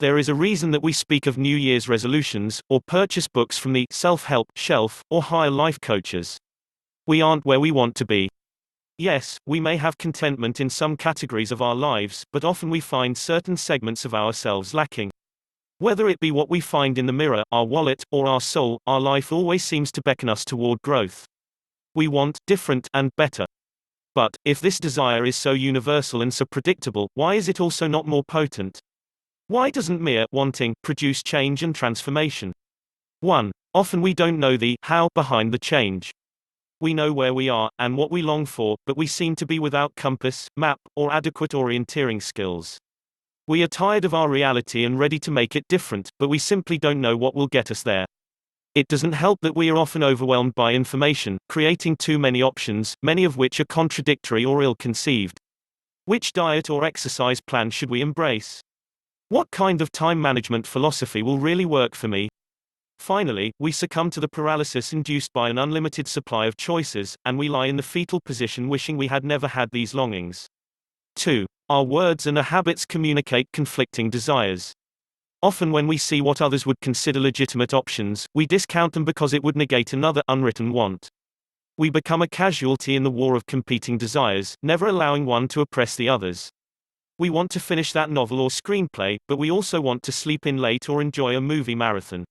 There is a reason that we speak of New Year's resolutions, or purchase books from the self-help shelf, or hire life coaches. We aren't where we want to be. Yes, we may have contentment in some categories of our lives, but often we find certain segments of ourselves lacking. Whether it be what we find in the mirror, our wallet, or our soul, our life always seems to beckon us toward growth. We want different and better. But, if this desire is so universal and so predictable, why is it also not more potent? Why doesn't mere wanting produce change and transformation? 1. Often we don't know the how behind the change. We know where we are, and what we long for, but we seem to be without compass, map, or adequate orienteering skills. We are tired of our reality and ready to make it different, but we simply don't know what will get us there. It doesn't help that we are often overwhelmed by information, creating too many options, many of which are contradictory or ill-conceived. Which diet or exercise plan should we embrace? What kind of time management philosophy will really work for me? Finally, we succumb to the paralysis induced by an unlimited supply of choices, and we lie in the fetal position wishing we had never had these longings. 2. Our words and our habits communicate conflicting desires. Often when we see what others would consider legitimate options, we discount them because it would negate another unwritten want. We become a casualty in the war of competing desires, never allowing one to oppress the others. We want to finish that novel or screenplay, but we also want to sleep in late or enjoy a movie marathon.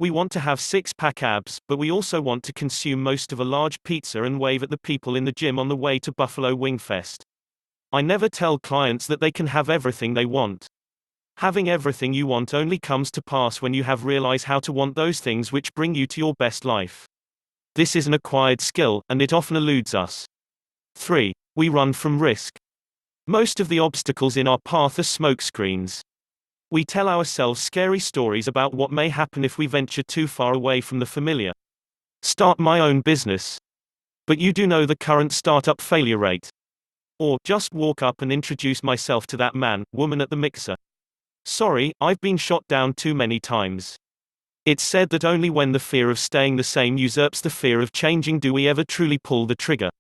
We want to have six-pack abs, but we also want to consume most of a large pizza and wave at the people in the gym on the way to Buffalo Wing Fest. I never tell clients that they can have everything they want. Having everything you want only comes to pass when you have realized how to want those things which bring you to your best life. This is an acquired skill, and it often eludes us. 3. We run from risk. Most of the obstacles in our path are smokescreens. We tell ourselves scary stories about what may happen if we venture too far away from the familiar. Start my own business. But you do know the current startup failure rate. Or, just walk up and introduce myself to that man, woman at the mixer. Sorry, I've been shot down too many times. It's said that only when the fear of staying the same usurps the fear of changing do we ever truly pull the trigger.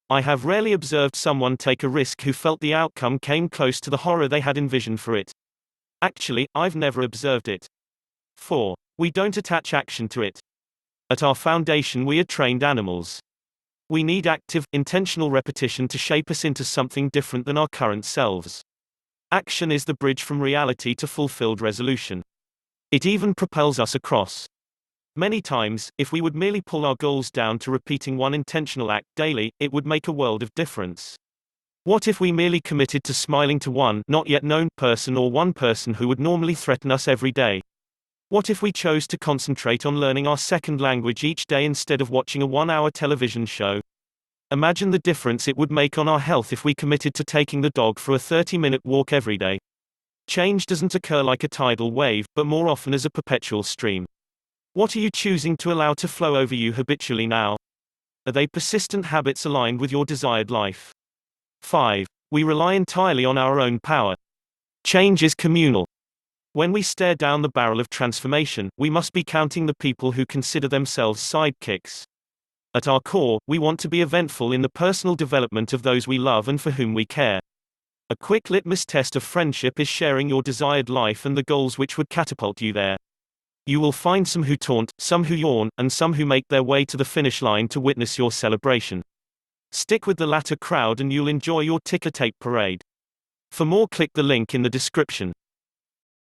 I have rarely observed someone take a risk who felt the outcome came close to the horror they had envisioned for it. Actually, I've never observed it. 4. We don't attach action to it. At our foundation we are trained animals. We need active, intentional repetition to shape us into something different than our current selves. Action is the bridge from reality to fulfilled resolution. It even propels us across. Many times, if we would merely pull our goals down to repeating one intentional act daily, it would make a world of difference. What if we merely committed to smiling to one not yet known person or one person who would normally threaten us every day? What if we chose to concentrate on learning our second language each day instead of watching a 1-hour television show? Imagine the difference it would make on our health if we committed to taking the dog for a 30-minute walk every day. Change doesn't occur like a tidal wave, but more often as a perpetual stream. What are you choosing to allow to flow over you habitually now? Are they persistent habits aligned with your desired life? 5. We rely entirely on our own power. Change is communal. When we stare down the barrel of transformation, we must be counting the people who consider themselves sidekicks. At our core, we want to be eventful in the personal development of those we love and for whom we care. A quick litmus test of friendship is sharing your desired life and the goals which would catapult you there. You will find some who taunt, some who yawn, and some who make their way to the finish line to witness your celebration. Stick with the latter crowd and you'll enjoy your ticker tape parade. For more, click the link in the description.